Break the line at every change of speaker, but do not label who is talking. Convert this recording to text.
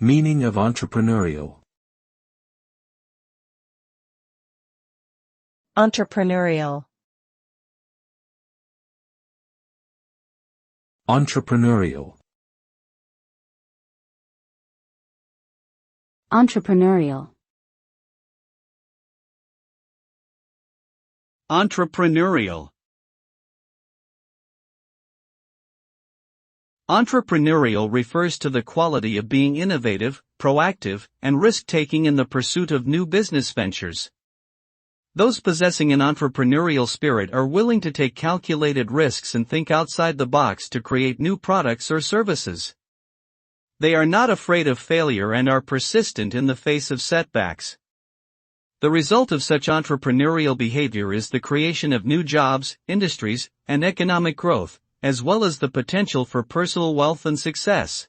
Meaning of entrepreneurial.
Entrepreneurial.
Entrepreneurial.
Entrepreneurial.
Entrepreneurial. Entrepreneurial refers to the quality of being innovative, proactive, and risk-taking in the pursuit of new business ventures. Those possessing an entrepreneurial spirit are willing to take calculated risks and think outside the box to create new products or services. They are not afraid of failure and are persistent in the face of setbacks. The result of such entrepreneurial behavior is the creation of new jobs, industries, and economic growth, as well as the potential for personal wealth and success.